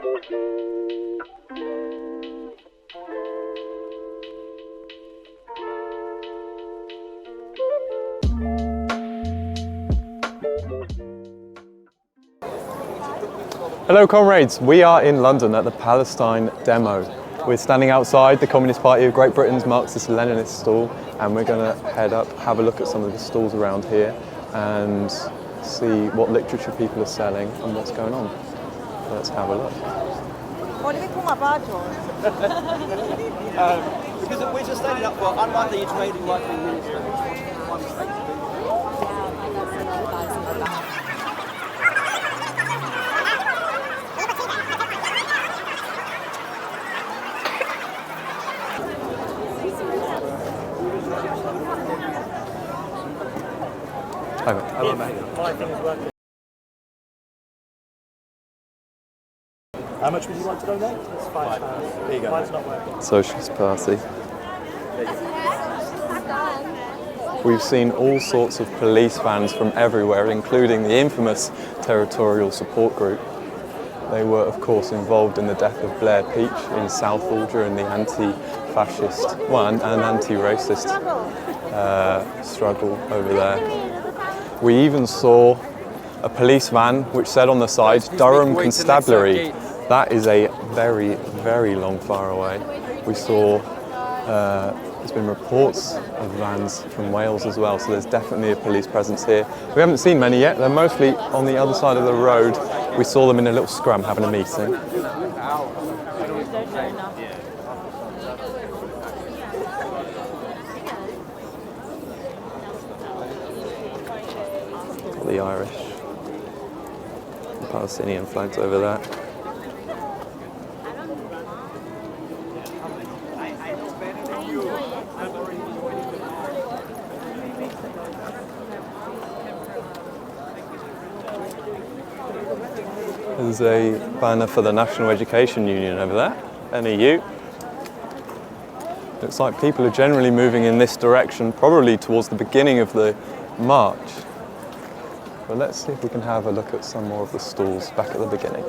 Hello comrades, we are in London at the Palestine demo. We're standing outside the Communist Party of Great Britain's Marxist-Leninist stall, and we're going to head up, have a look at some of the stalls around here and see what literature people are selling and what's going on. So let's have a look. Because we're just standing up for, unlike the Israeli right-wing minister, one mistake. Hello mate. How much would you like to donate? It's £5. There you go. Mine's not working. Socialist Party. We've seen all sorts of police vans from everywhere, including the infamous Territorial Support Group. They were, of course, involved in the death of Blair Peach in Southall during the anti-fascist, well, and anti-racist struggle over there. We even saw a police van which said on the side, Durham Constabulary. That is a very, very long far away. We saw, there's been reports of vans from Wales as well, so there's definitely a police presence here. We haven't seen many yet, they're mostly on the other side of the road. We saw them in a little scrum having a meeting. Got the Irish, the Palestinian flags over there. There's a banner for the National Education Union over there, NEU. Looks like people are generally moving in this direction, probably towards the beginning of the march. But let's see if we can have a look at some more of the stalls back at the beginning.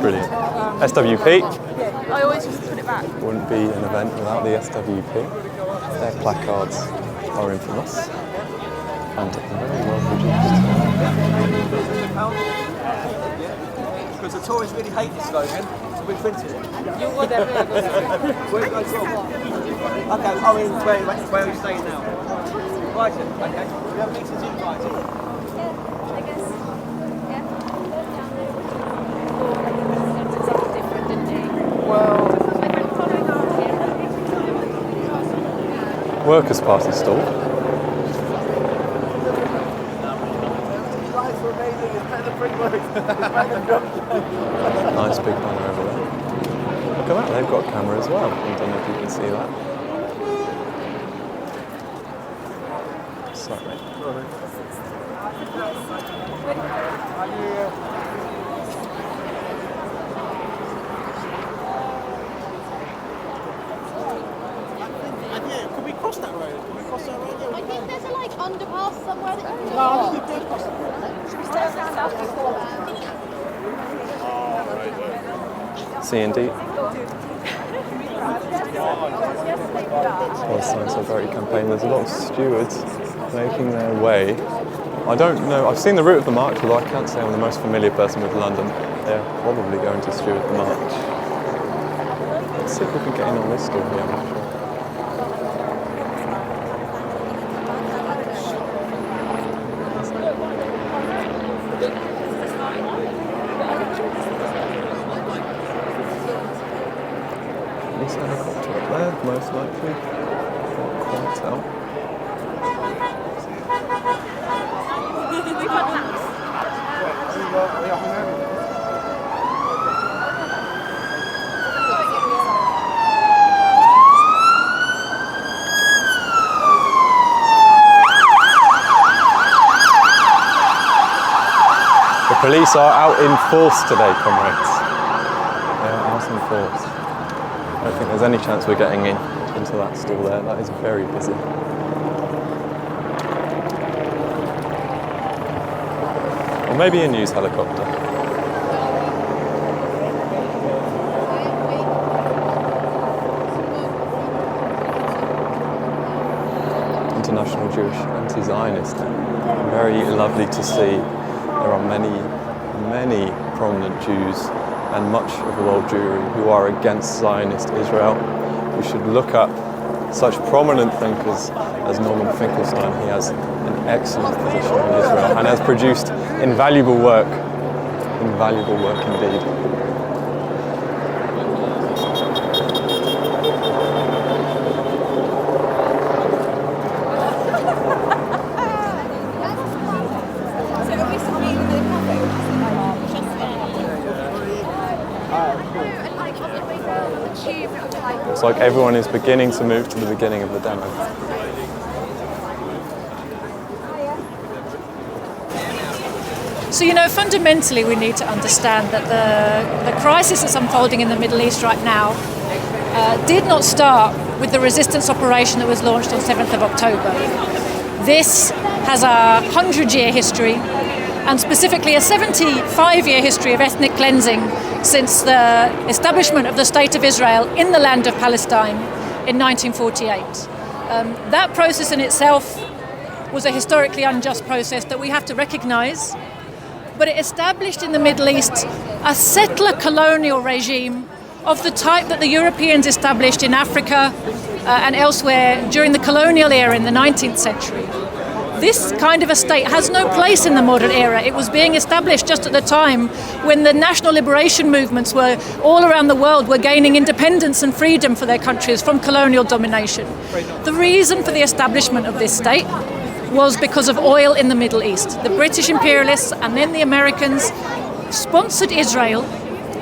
Brilliant. SWP. I always just put it back. Wouldn't be an event without the SWP. Their placards are infamous and very well produced. Because the Tories really hate this slogan, so we printed it. You would have Where do you guys from? Okay, I mean, where are you staying now? Brighton, okay. We have meetings in Brighton. Workers' Party stall. Nice big banner over there. Look at that, they've got a camera as well. I don't know if you can see that. Sorry. Could we cross that road? Can we cross that road? I think there's a underpass somewhere that you can No, I think we can cross that road. Should we stand up before C&D. Well, signs are very campaign. There's a lot of stewards making their way. I don't know, I've seen the route of the march, although I can't say I'm the most familiar person with London. They're probably going to steward the march. Let's see if we can get in on this stall here, I'm not sure. This helicopter up there, most likely. Can't quite tell. The police are out in force today, comrades. They are out in force. I don't think there's any chance we're getting into that stall there. That is very busy. Or maybe a news helicopter. International Jewish Anti-Zionist Day. Very lovely to see. There are many prominent Jews and much of the world Jewry who are against Zionist Israel. We should look up such prominent thinkers as Norman Finkelstein. He has an excellent position on Israel and has produced invaluable work indeed. Looks like everyone is beginning to move to the beginning of the demo. So, fundamentally we need to understand that the crisis that's unfolding in the Middle East right now did not start with the resistance operation that was launched on 7th of October. This has a 100-year history, and specifically a 75-year history of ethnic cleansing since the establishment of the State of Israel in the land of Palestine in 1948. That process in itself was a historically unjust process that we have to recognize, but it established in the Middle East a settler colonial regime of the type that the Europeans established in Africa and elsewhere during the colonial era in the 19th century. This kind of a state has no place in the modern era. It was being established just at the time when the national liberation movements were all around the world were gaining independence and freedom for their countries from colonial domination. The reason for the establishment of this state was because of oil in the Middle East. The British imperialists and then the Americans sponsored Israel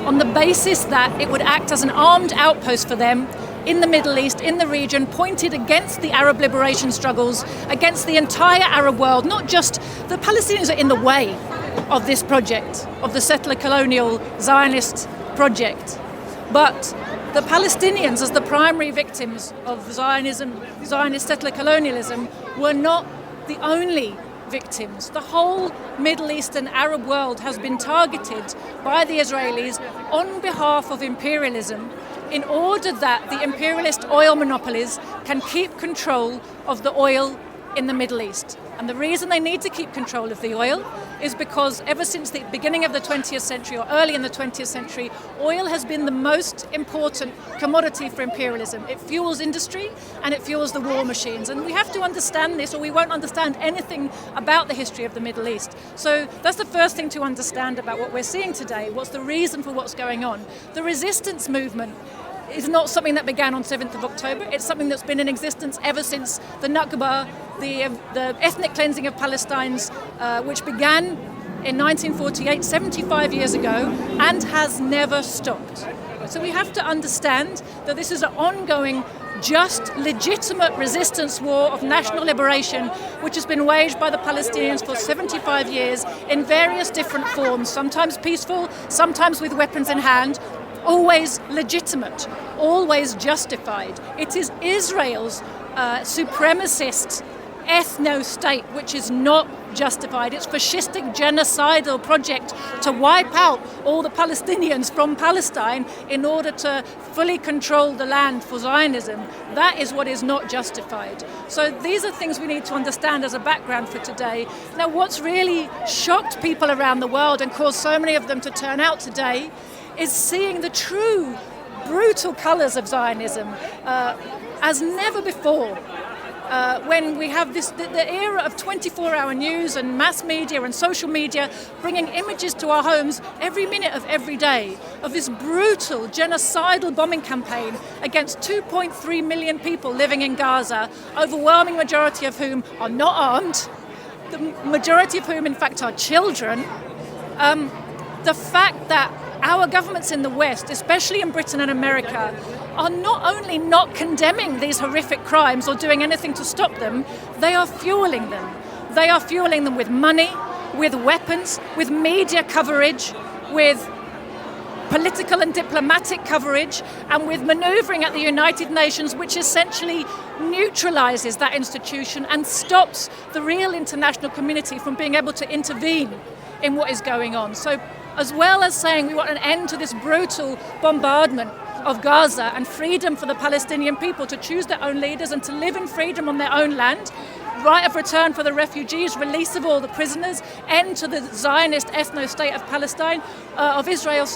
on the basis that it would act as an armed outpost for them in the Middle East, in the region, pointed against the Arab liberation struggles, against the entire Arab world. Not just the Palestinians are in the way of this project, of the settler colonial Zionist project, but the Palestinians as the primary victims of Zionism, Zionist settler colonialism, were not the only victims. The whole Middle Eastern Arab world has been targeted by the Israelis on behalf of imperialism, in order that the imperialist oil monopolies can keep control of the oil in the Middle East. And the reason they need to keep control of the oil is because ever since the beginning of the 20th century, or early in the 20th century, oil has been the most important commodity for imperialism. It fuels industry and it fuels the war machines. And we have to understand this, or we won't understand anything about the history of the Middle East. So that's the first thing to understand about what we're seeing today. What's the reason for what's going on? The resistance movement is not something that began on 7th of October. It's something that's been in existence ever since the Nakba, the ethnic cleansing of Palestine, which began in 1948, 75 years ago, and has never stopped. So we have to understand that this is an ongoing, just, legitimate resistance war of national liberation, which has been waged by the Palestinians for 75 years in various different forms, sometimes peaceful, sometimes with weapons in hand, always legitimate, always justified. It is Israel's supremacist ethno-state which is not justified. It's fascistic genocidal project to wipe out all the Palestinians from Palestine in order to fully control the land for Zionism. That is what is not justified. So these are things we need to understand as a background for today. Now, what's really shocked people around the world and caused so many of them to turn out today is seeing the true brutal colours of Zionism as never before. When we have the era of 24-hour news and mass media and social media bringing images to our homes every minute of every day of this brutal genocidal bombing campaign against 2.3 million people living in Gaza, overwhelming majority of whom are not armed, the majority of whom in fact are children. the fact that our governments in the West, especially in Britain and America, are not only not condemning these horrific crimes or doing anything to stop them, they are fueling them. They are fueling them with money, with weapons, with media coverage, with political and diplomatic coverage, and with manoeuvring at the United Nations, which essentially neutralises that institution and stops the real international community from being able to intervene in what is going on. So as well as saying we want an end to this brutal bombardment of Gaza and freedom for the Palestinian people to choose their own leaders and to live in freedom on their own land, right of return for the refugees, release of all the prisoners, end to the Zionist ethno-state of Palestine, of Israel,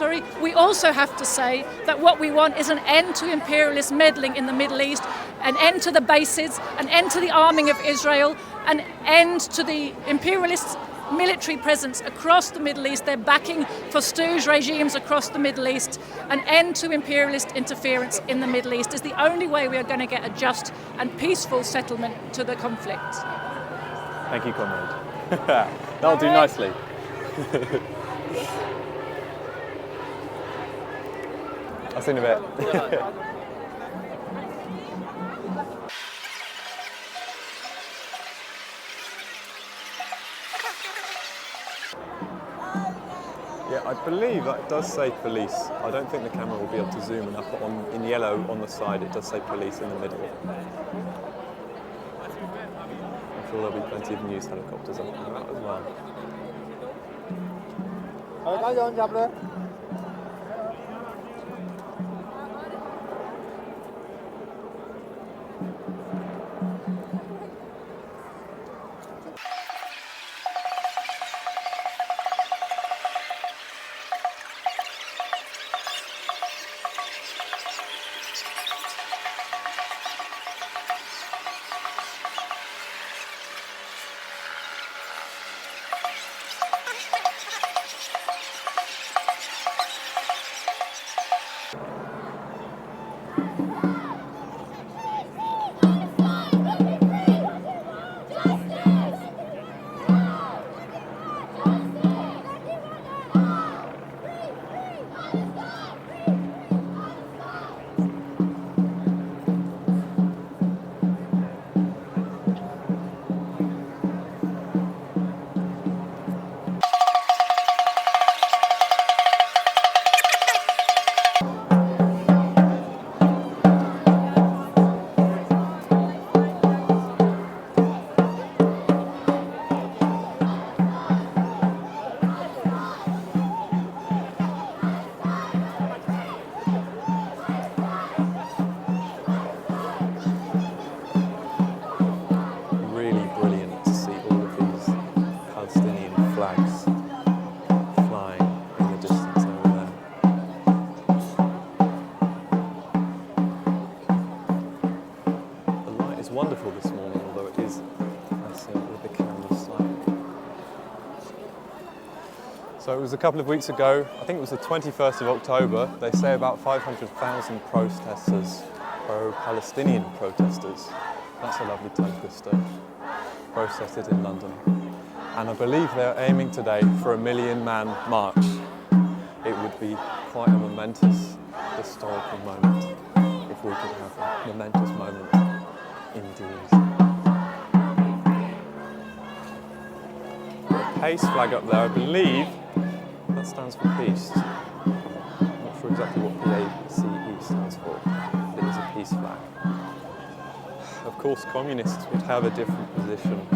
we also have to say that what we want is an end to imperialist meddling in the Middle East, an end to the bases, an end to the arming of Israel, an end to the imperialist military presence across the Middle East, their backing for stooge regimes across the Middle East. An end to imperialist interference in the Middle East is the only way we are going to get a just and peaceful settlement to the conflict. Thank you, comrade. That'll do nicely. I'll see you in a bit. Yeah, I believe that does say police. I don't think the camera will be able to zoom enough. In yellow on the side, it does say police in the middle. I'm sure there'll be plenty of news helicopters up and about as well. Wonderful this morning, although it is messing with the camera slightly. So it was a couple of weeks ago, I think it was the 21st of October, they say about 500,000 protesters, pro-Palestinian protesters, that's a lovely tongue twister, protested in London. And I believe they're aiming today for a 1 million man march. It would be quite a momentous historical moment if we could have a momentous moment. Indeed. The PACE flag up there, I believe that stands for peace. I'm not sure exactly what PACE stands for, but it is a peace flag. Of course, communists would have a different position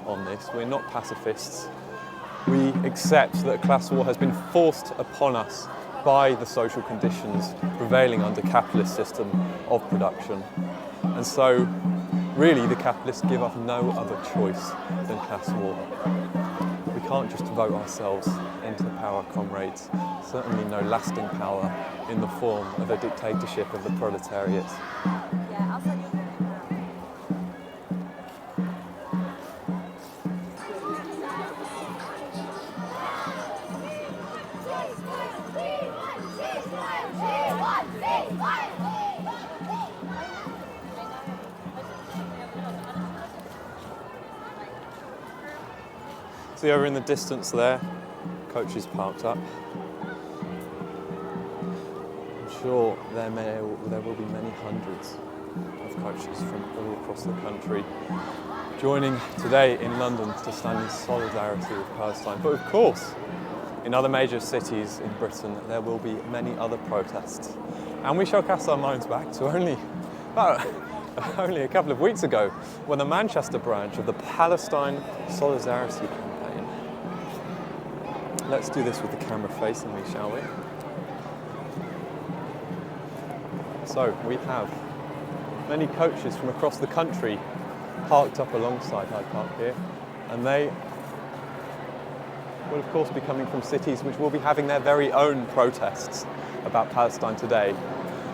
on this. We're not pacifists. We accept that a class war has been forced upon us by the social conditions prevailing under capitalist system of production. And so, really, the capitalists give us no other choice than class war. We can't just vote ourselves into power, comrades. Certainly no lasting power in the form of a dictatorship of the proletariat. Yeah, I'll send you. See over in the distance there, coaches parked up. sure there will be many hundreds of coaches from all across the country joining today in London to stand in solidarity with Palestine. But of course, in other major cities in Britain, there will be many other protests. And we shall cast our minds back to only a couple of weeks ago when the Manchester branch of the Palestine Solidarity Campaign. Let's do this with the camera facing me, shall we? So we have many coaches from across the country parked up alongside Hyde Park here, and they will of course be coming from cities which will be having their very own protests about Palestine today.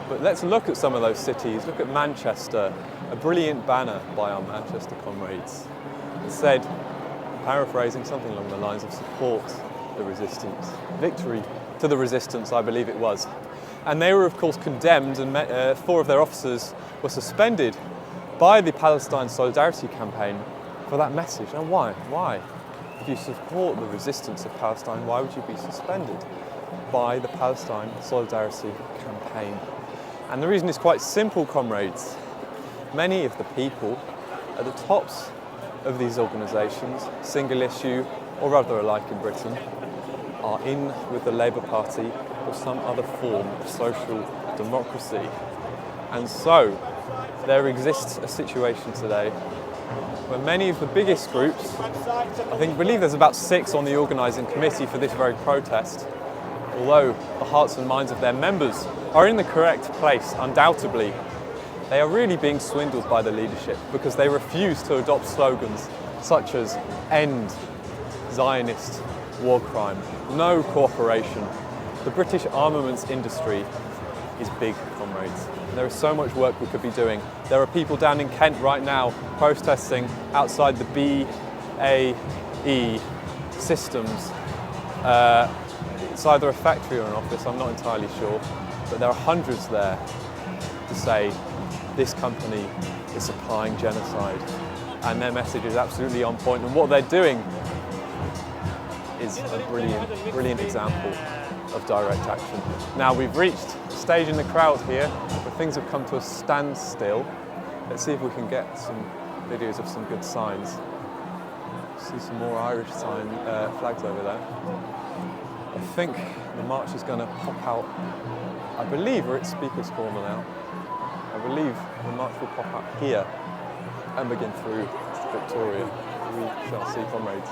But let's look at some of those cities. Look at Manchester, a brilliant banner by our Manchester comrades. It said, paraphrasing, something along the lines of support the resistance. Victory to the resistance, I believe it was. And they were of course condemned, and 4 of their officers were suspended by the Palestine Solidarity Campaign for that message. And why? Why? If you support the resistance of Palestine, why would you be suspended by the Palestine Solidarity Campaign? And the reason is quite simple, comrades. Many of the people at the tops of these organisations, single issue or other alike in Britain, are in with the Labour Party or some other form of social democracy. And so there exists a situation today where many of the biggest groups, I believe there's about 6 on the organising committee for this very protest, although the hearts and minds of their members are in the correct place, undoubtedly, they are really being swindled by the leadership because they refuse to adopt slogans such as end Zionist war crime, no cooperation. The British armaments industry is big, comrades. There is so much work we could be doing. There are people down in Kent right now protesting outside the BAE Systems. It's either a factory or an office, I'm not entirely sure, but there are hundreds there to say this company is supplying genocide, and their message is absolutely on point, and what they're doing is a brilliant example of direct action. Now we've reached a stage in the crowd here where things have come to a standstill. Let's see if we can get some videos of some good signs. See some more Irish flags over there. I think the march is going to pop out, I believe we're at Speaker's Corner now. I believe the march will pop out here and begin through Victoria. We shall see, comrades.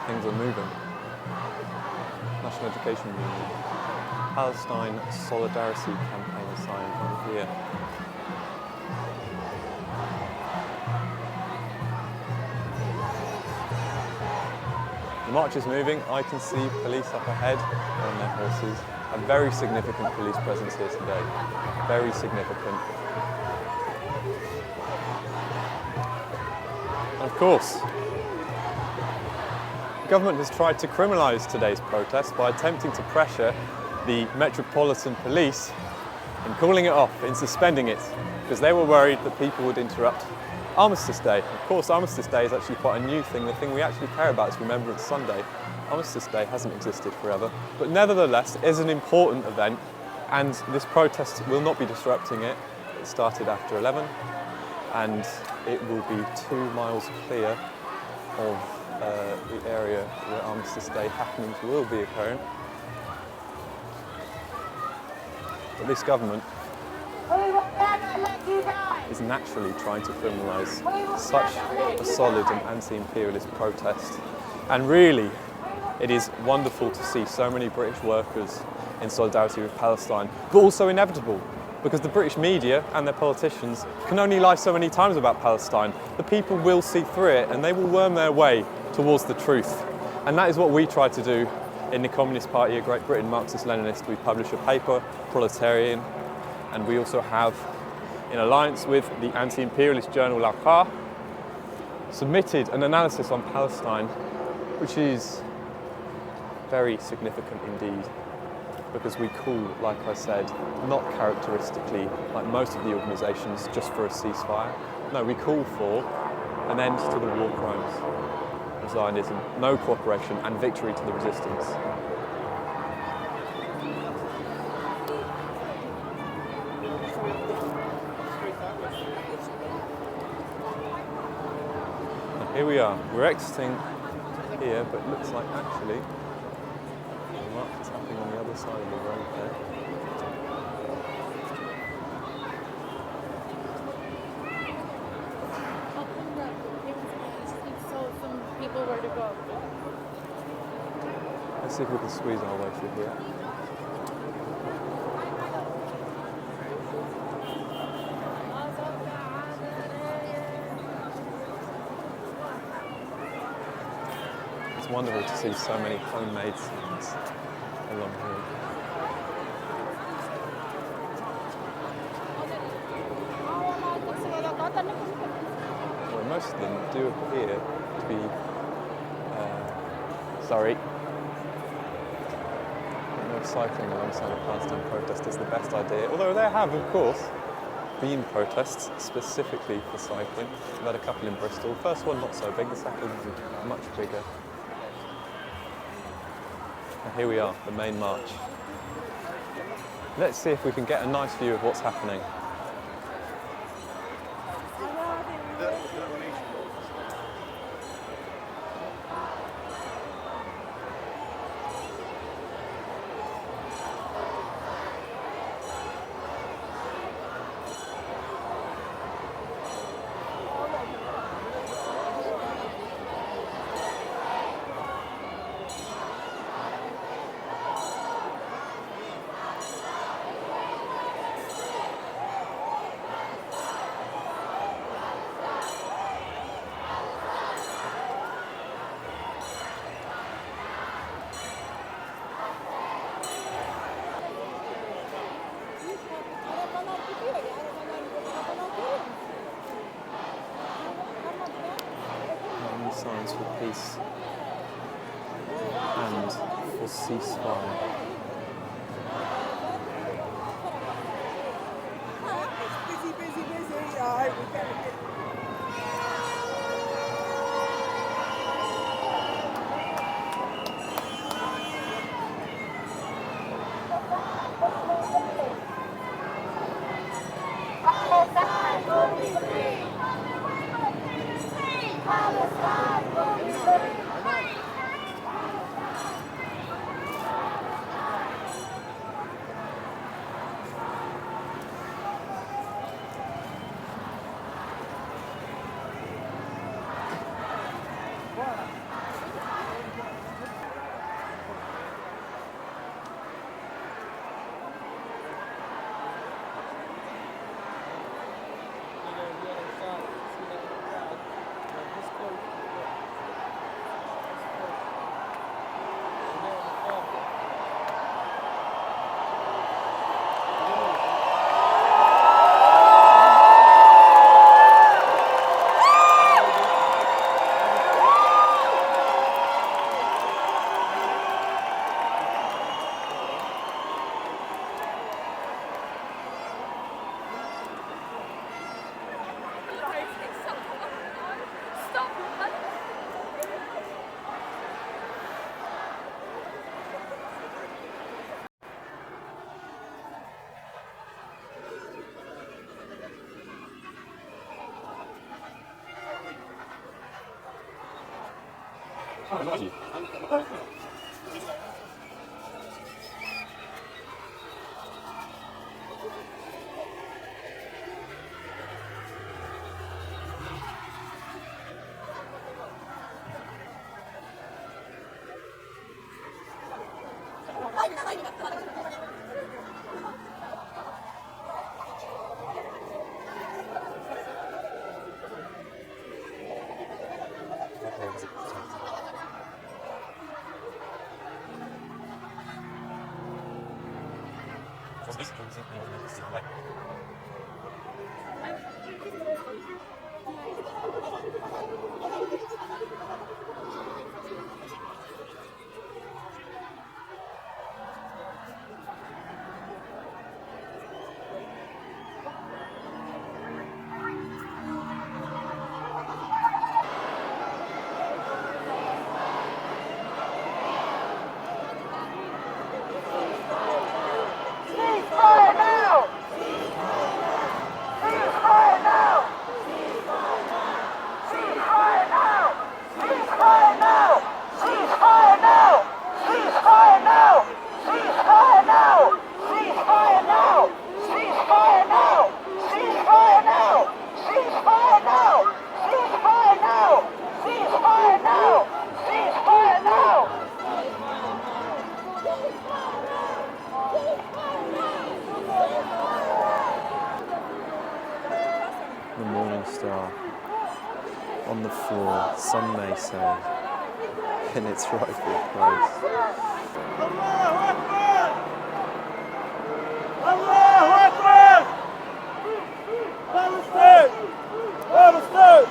Things are moving. National Education Union. Palestine Solidarity Campaign sign over here. The march is moving. I can see police up ahead on their horses. A very significant police presence here today. Very significant. And of course, the government has tried to criminalise today's protest by attempting to pressure the Metropolitan Police in calling it off, in suspending it, because they were worried that people would interrupt Armistice Day. Of course, Armistice Day is actually quite a new thing. The thing we actually care about is Remembrance Sunday. Armistice Day hasn't existed forever, but nevertheless it is an important event, and this protest will not be disrupting it. It started after 11, and it will be 2 miles clear of the area where Armistice Day happenings will be occurring. But this government is naturally trying to criminalise such a solid and anti-imperialist protest. And really, it is wonderful to see so many British workers in solidarity with Palestine, but also inevitable, because the British media and their politicians can only lie so many times about Palestine. The people will see through it, and they will worm their way towards the truth. And that is what we try to do in the Communist Party of Great Britain, Marxist-Leninist. We publish a paper, Proletarian, and we also have, in alliance with the anti-imperialist journal Al-Qa, submitted an analysis on Palestine, which is very significant indeed, because we call, like I said, not characteristically, like most of the organisations, just for a ceasefire. No, we call for an end to the war crimes of Zionism, no cooperation, and victory to the resistance. Here we are. We're exiting here, but it looks like actually what's happening on the other side of the road there. So some people were to go. Let's see if we can squeeze our way through here. It's wonderful to see so many homemade signs along here. Well, most of them do appear to be, sorry. I don't know if cycling alongside a Palestine protest is the best idea, although there have, of course, been protests specifically for cycling. We've had a couple in Bristol. First one not so big, the second was much bigger. And here we are, the main march. Let's see if we can get a nice view of what's happening. Signs for peace and for ceasefire. Busy. All right, we gotta get. Palestine will be free. Palestine will be free. Ceasefire now! Ceasefire now! Ceasefire now! Ceasefire now! Ceasefire now! Ceasefire now! Ceasefire now! Ceasefire now! Ceasefire now! Ceasefire now! Ceasefire now! Ceasefire now! Ceasefire now! Ceasefire now! The Morning Star on the floor, some may say, in its rightful place. Allahu Akbar! Allahu Akbar! Palestine! Palestine!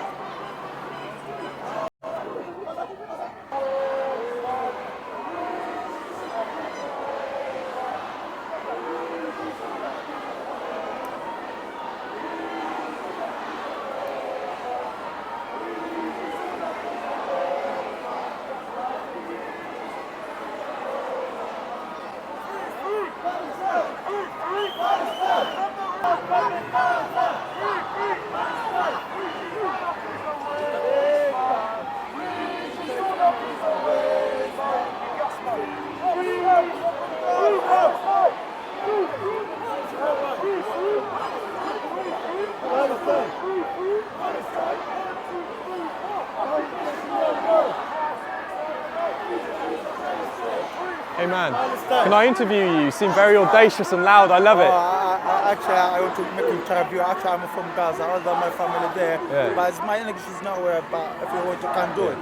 Hey man, can I interview you? You seem very audacious and loud, I love it. Actually, I want to make an interview. Actually, I'm from Gaza, although my family there. Yeah. But my English is nowhere, but if you want, you can do it.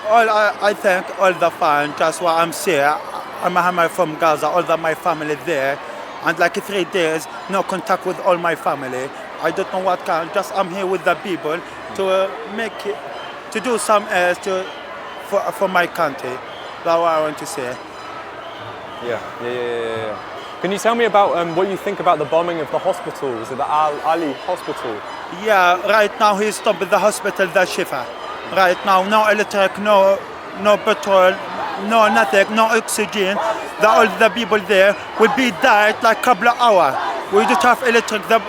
I thank all the fans, that's why I'm here. I'm from Gaza, although my family there. And like 3 days, no contact with all my family. I don't know what kind, just I'm here with the people to make it, to do some else for my country. That's what I want to say. Yeah. Can you tell me about what you think about the bombing of the hospital? Was it the Ali Hospital? Yeah, right now he stopped at the hospital, the Shifa. Right now, no electric, no petrol, no nothing, no oxygen. All the people there will be died like a couple of hours. We don't have electric. The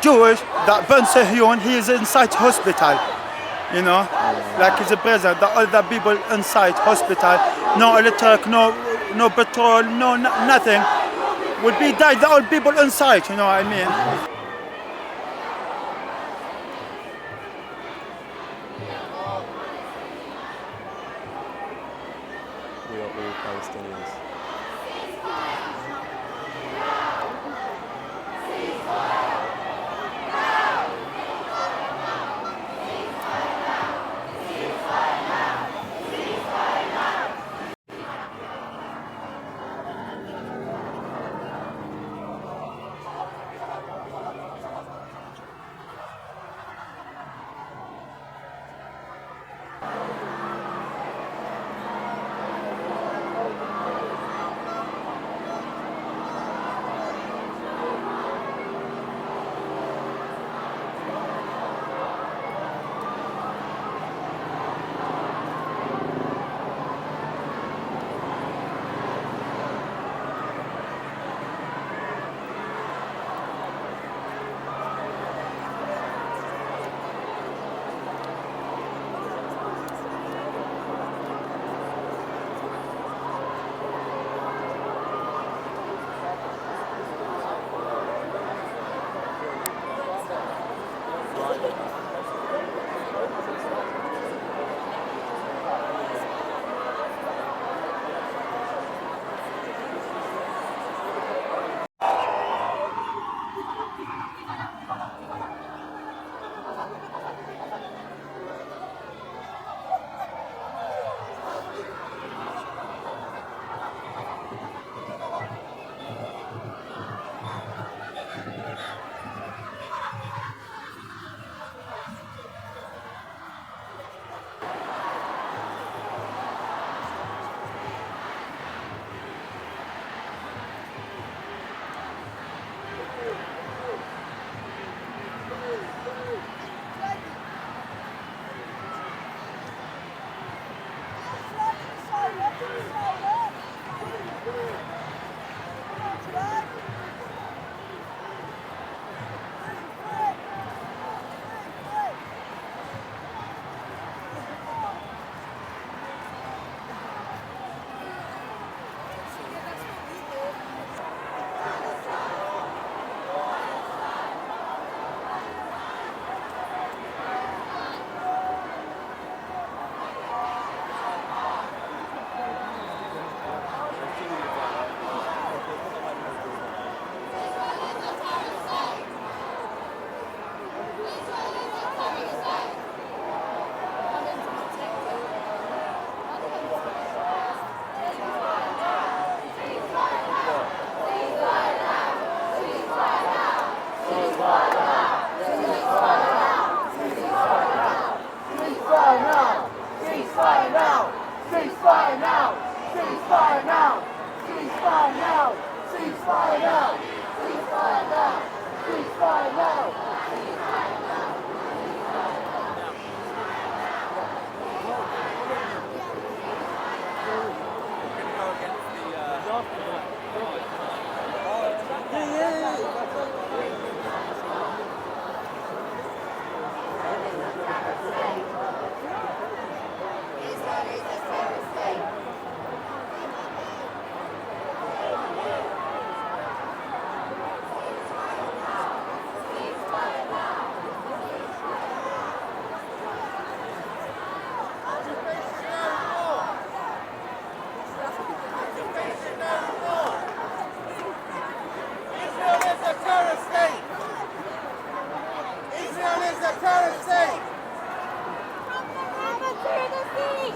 Jewish, that Ben Sehyon, he is inside hospital. You know, like he's a president. All the people inside hospital, no electric, no petrol, nothing. Will be died. The old people inside. You know what I mean? We are all Palestinians.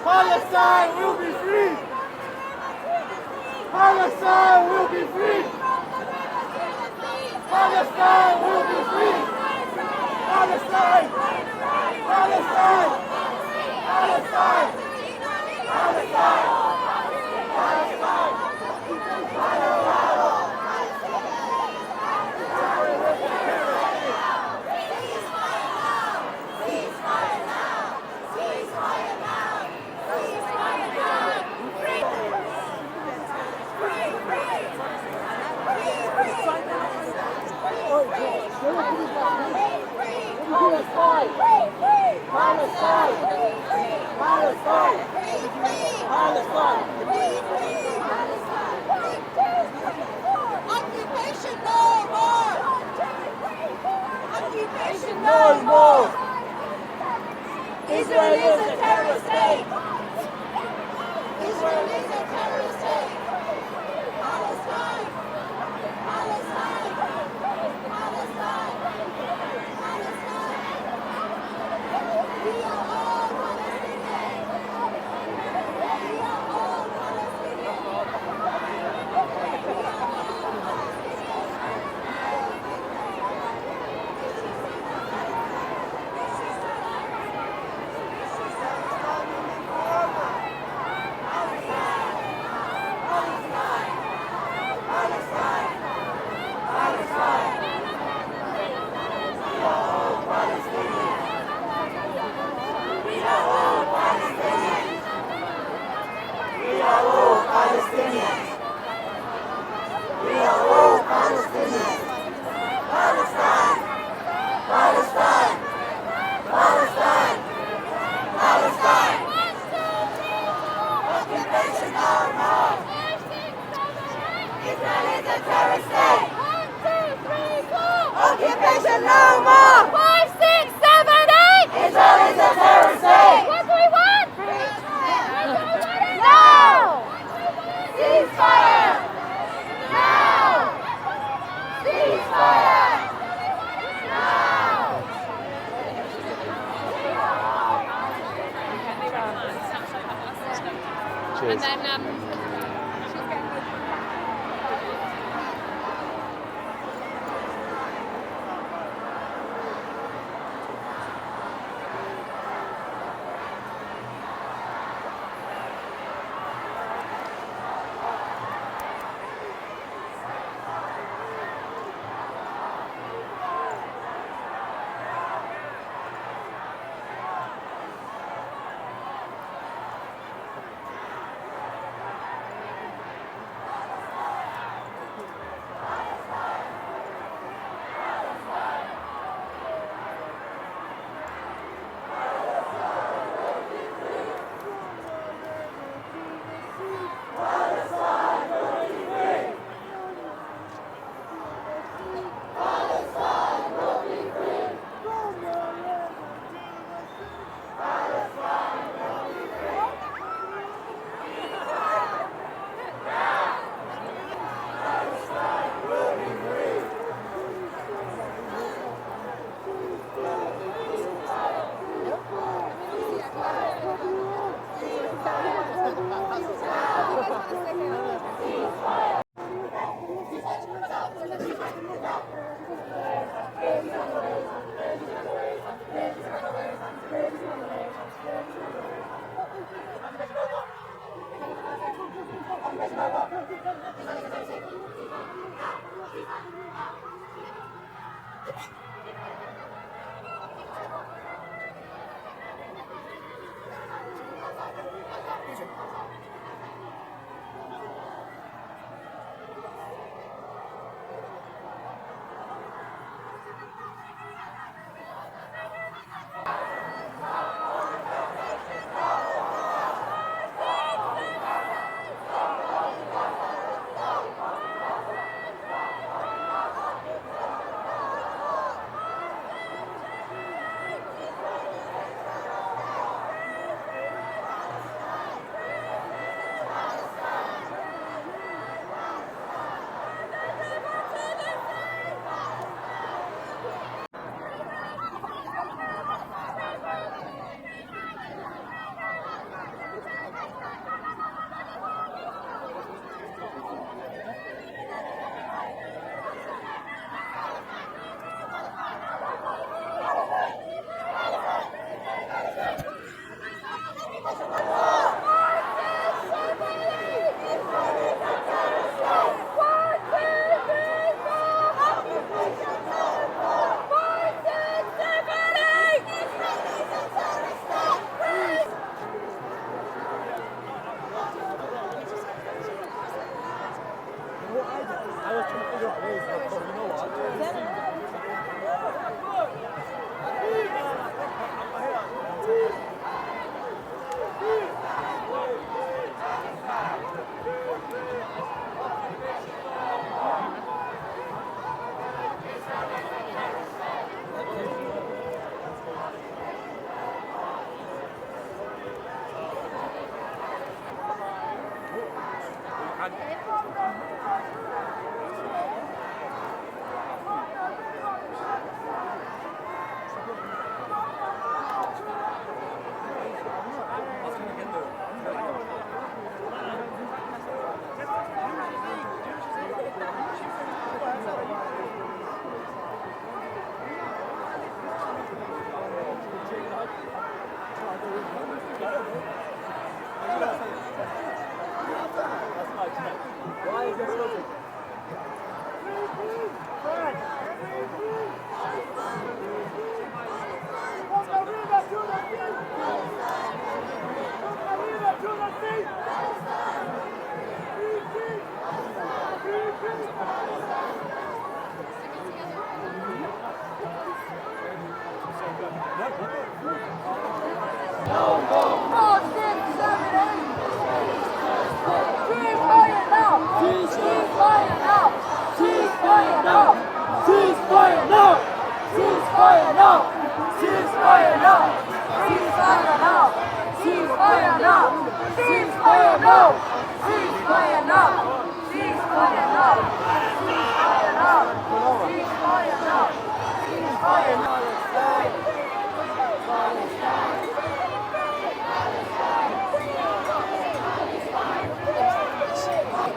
Palestine will be free! Palestine will be free! Palestine will be free! Palestine! Palestine! Palestine! Palestine! Occupation no more! Occupation No more! Israel is a terrorist state! Israel is a terrorist state! Palestine! Palestine! Palestine! Palestine! We are all Palestinians! We are all Palestinians!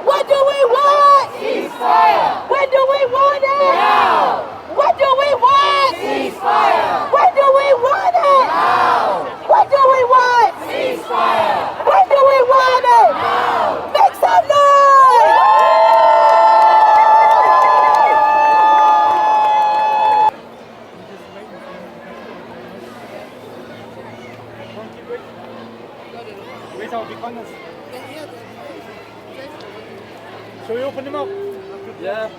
What do we want? Ceasefire. When do we want it? Now. What do we want? Ceasefire. When do we want it? Now. What do we want? Ceasefire. When do we want it? Now. Make some noise! Wait, I'll be honest. Shall we open them up? Yeah.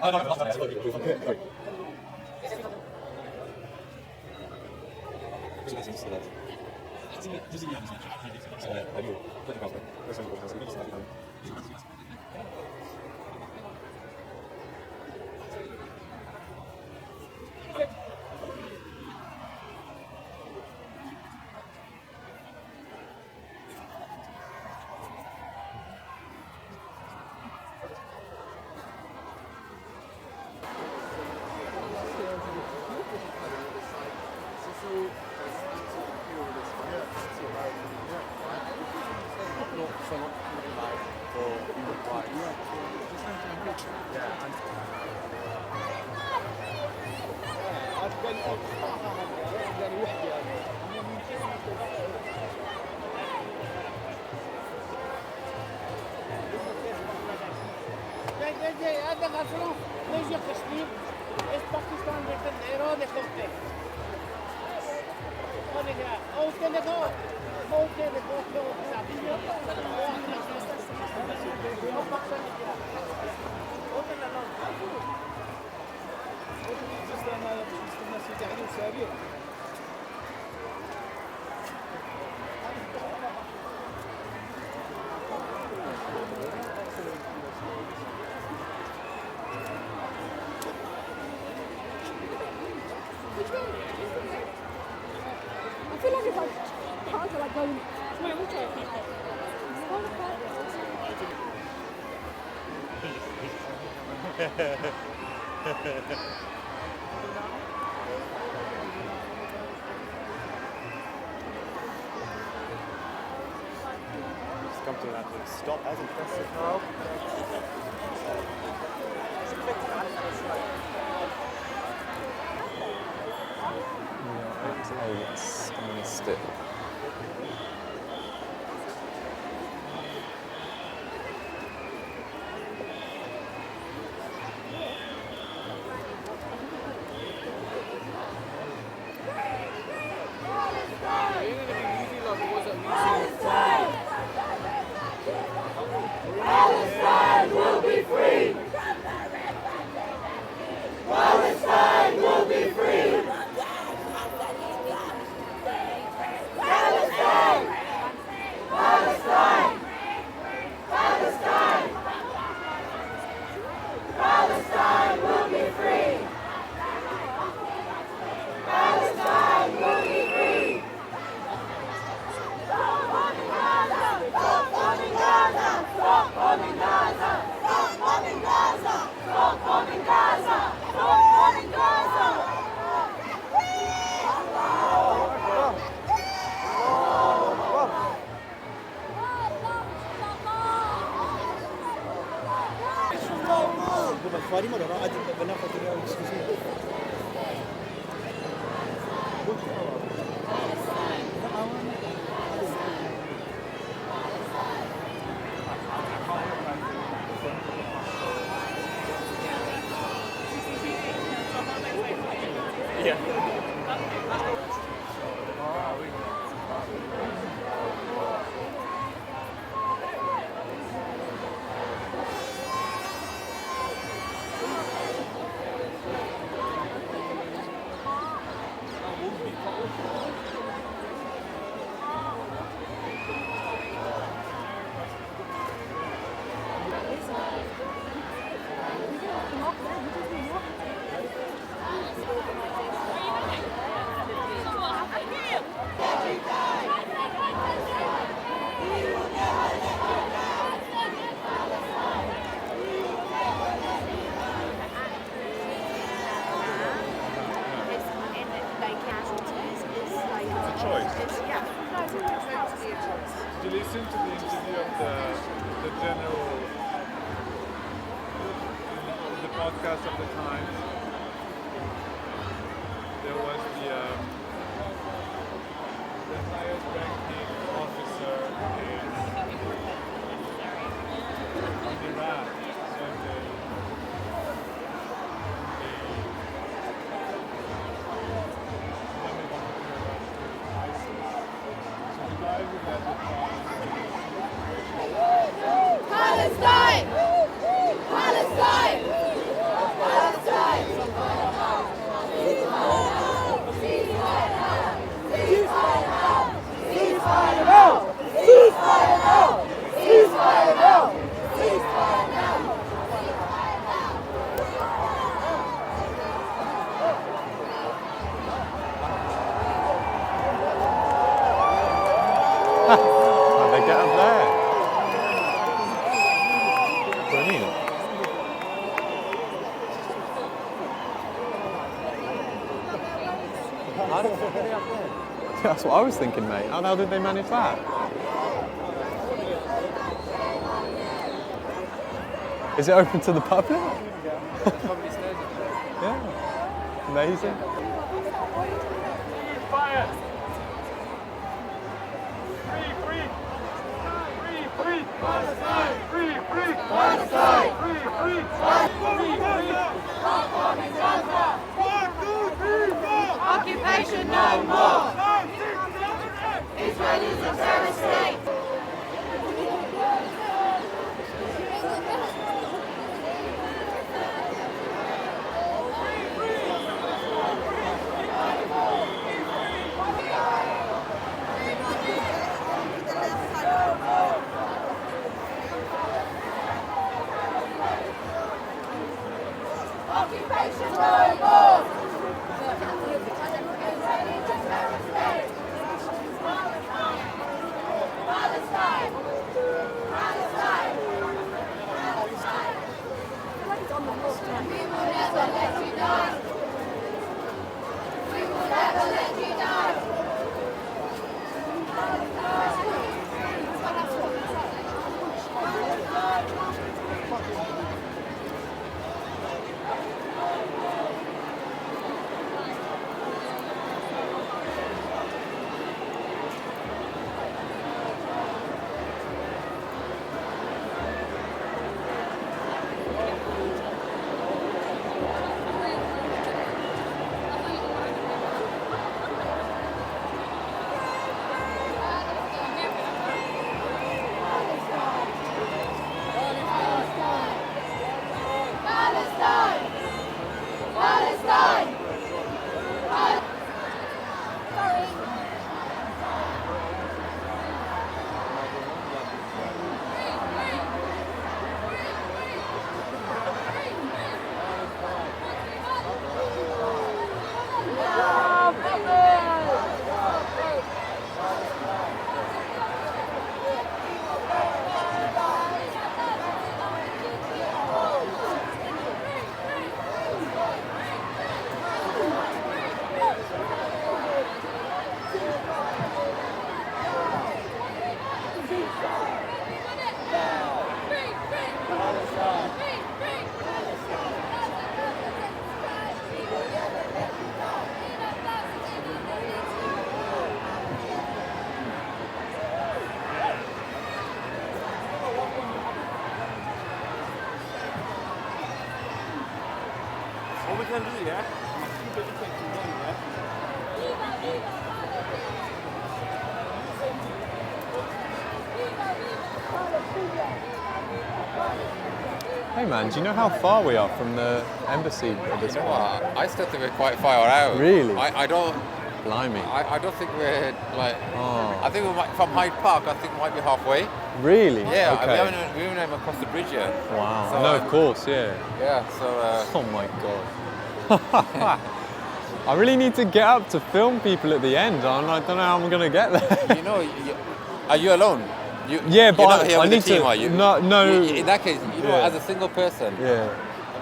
هذا غسلو ليش تسليم es Pakistan de Tendero de Coste. Oiga, usted le do, usted le do, sabía. No pasa nada. Otra la no. I feel like it's like cars are like going. Wait, what's it? Just come to that little stop. That's impressive. A standstill. Palestine will be free. Palestine will be free. Palestine! Palestine! Palestine! Palestine will be free! Palestine will be free! Stop bombing Gaza! Stop bombing Gaza! Stop bombing Gaza! Stop bombing Gaza! Stop bombing Gaza! Stop bombing Gaza! faremo la roba di bella fotografia discussione. To listen to the interview of the general, the podcast of the Times, there was the highest ranking officer in Iran. Palestine! Palestine! That's what I was thinking, mate. How the hell did they manage that? Is it open to the public? Yeah. Amazing. Fire! Free! Palestine! Free! Palestine! Free! Occupation no more. Israel is a terrorist state. Occupation no more. Palestine! Palestine! We will never let you die. We will never let you die. Palestine! Palestine! What we gonna do, yeah? Hey man, do you know how far we are from the embassy at this point? I still think we're quite far out. Really? I don't. Blimey. I don't think we're like. Oh. I think we might from Hyde Park. I think we might be halfway. Really? Yeah. Okay. We haven't even crossed the bridge yet. Wow. So, no, of course, yeah. Yeah. So. Oh my god. I really need to get up to film people at the end. I don't know how I'm gonna get there. You know, are you alone? Yeah, but you're not here I with need the team, to. are you? No. In that case, you know, Yeah. as a single person. Yeah.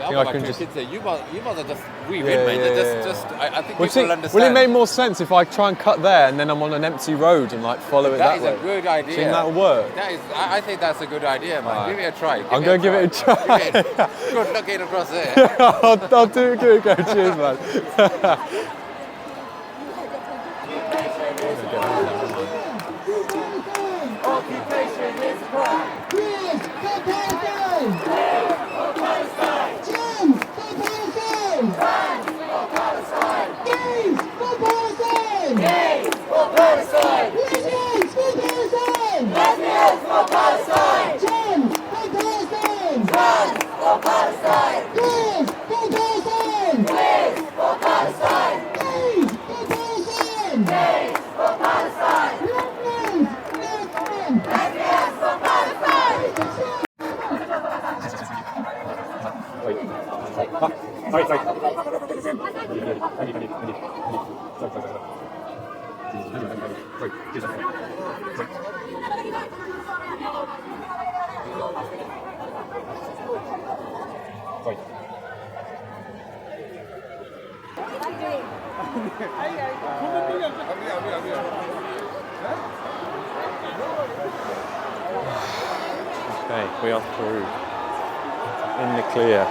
I've got my two kids here. You must have just weave in, mate. I think Well, people will understand. will it make more sense if I try and cut there and then I'm on an empty road and like follow it that way? That is a good idea. Do you think that'll work? That is, I think that's a good idea, man. Right. Give it a try. I'm going to give it a try. Good luck getting across there. I'll do it. Give it a go. Cheers, man. Occupation is crime. Yes, for Palestine. Yes, for Palestine. Chance for Palestine. Chance for Palestine. Gays for Palestine. Gays for Palestine. Lesbians for Palestine. Lesbians for Palestine. Chance for Palestine. Chance for Palestine. Yes, for Palestine. Yes, for Palestine. Gays for Palestine. Gays for Palestine. Lesbians. Lesbians for Palestine. Come Okay, we are through. In the clear.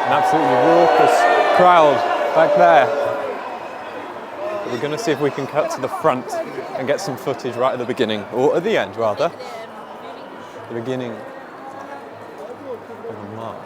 An absolutely raucous crowd back there. But we're going to see if we can cut to the front and get some footage right at the beginning, or at the end rather. The beginning of the march.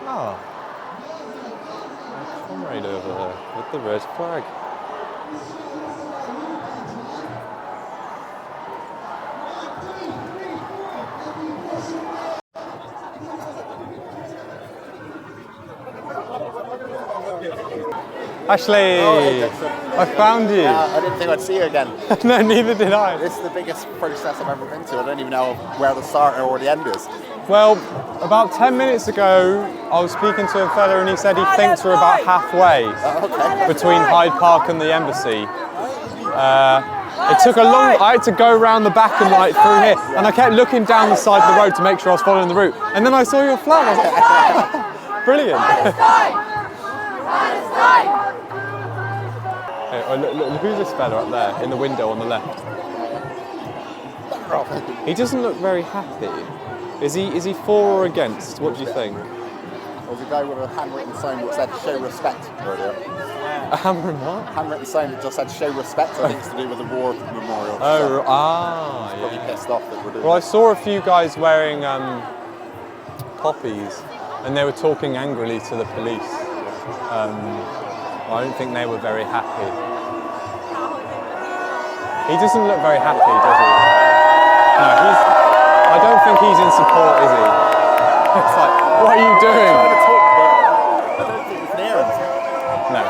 Ah, a comrade over there with the red flag. Ashley, I found you. I didn't think I'd see you again. No, neither did I. This is the biggest protest I've ever been to. I don't even know where the start or the end is. Well, about 10 minutes ago, I was speaking to a fella and he said he thinks we're about halfway between Hyde Park and the embassy. It took a long, I had to go around the back and like through here, and I kept looking down the side of the road to make sure I was following the route. And then I saw your flag, I was like, ah, brilliant. Hey, look, who's this fella up there in the window on the left? He doesn't look very happy. Is he for or against? What do you think? There was a guy with a handwritten sign that said "Show respect" earlier. A handwritten what? Handwritten sign that just said "Show respect." I think it's to do with the war memorial. Oh, He's probably pissed off that we're doing. Well, I saw a few guys wearing poppies, and they were talking angrily to the police. I don't think they were very happy. He doesn't look very happy, does he? No, I don't think he's in support, is he? It's like, what are you doing? I'm trying to talk, but I don't think we can hear him. No.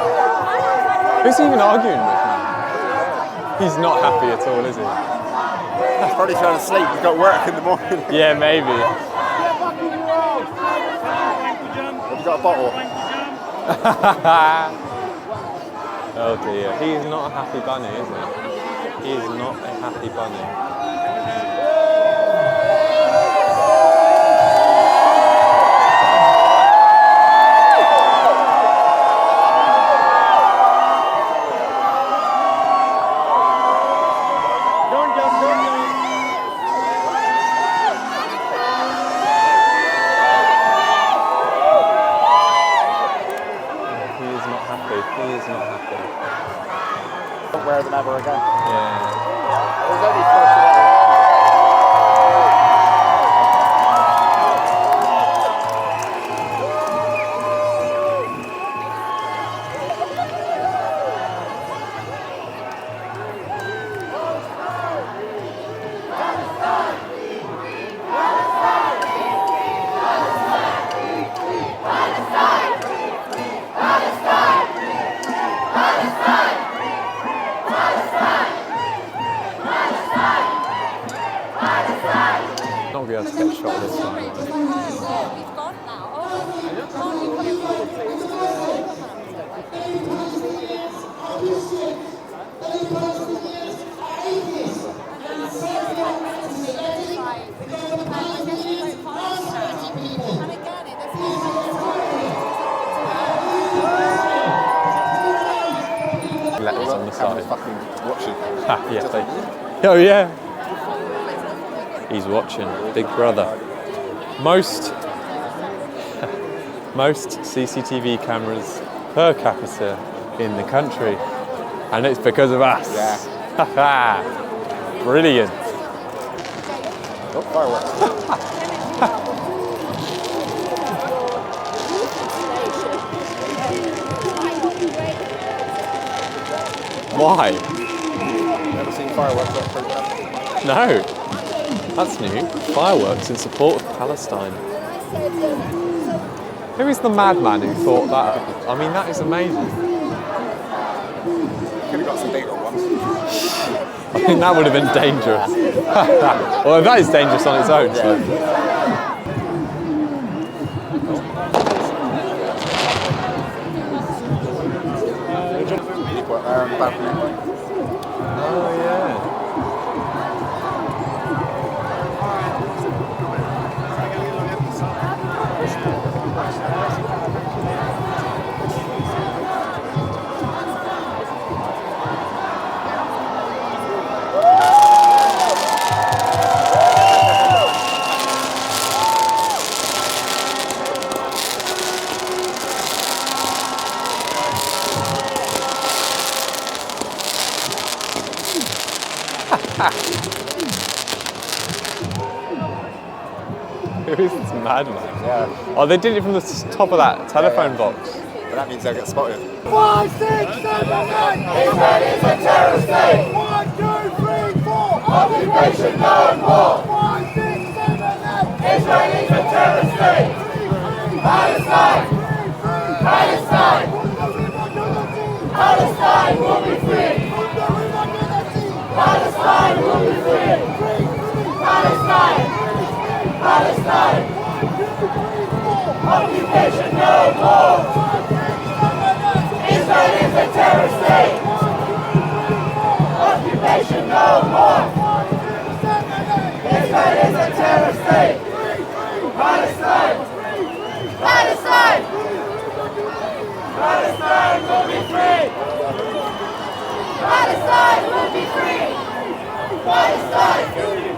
Who's he even arguing with now? He's not happy at all, is he? He's probably trying to sleep. He's got work in the morning. Yeah, maybe. Have you got a bottle? Oh dear. He's not a happy bunny, is he? He is not a happy bunny. Wear them ever again. Yeah. It was only for today. Not be able to get shot this time. Letters on the side. Fucking watching. Oh yeah. He's watching. Big brother. Most CCTV cameras per capita in the country, and it's because of us. Yeah. Brilliant. Oh, fireworks. Why? Never seen fireworks that close. No. That's new. Fireworks in support of Palestine. Who is the madman who thought that? I mean, that is amazing. Could have got some data once. I think that would have been dangerous. Well, that is dangerous on its own. So. Oh yeah. Who is this madman? Yeah. Oh, they did it from the top of that telephone box. But that means they'll get spotted. 5, 6, 7, 8. Israel is a terror state. 1, 2, 3, 4. Occupation, no more. 5, 6, 7, 8. Israel is a terror state. Palestine. Palestine. Palestine will be free. Palestine will be free. Palestine. Palestine. Occupation no more. Israel is a terror state. Occupation no more. Israel is a terror state. Palestine. Palestine. Palestine will be free. Palestine will be free. Palestine.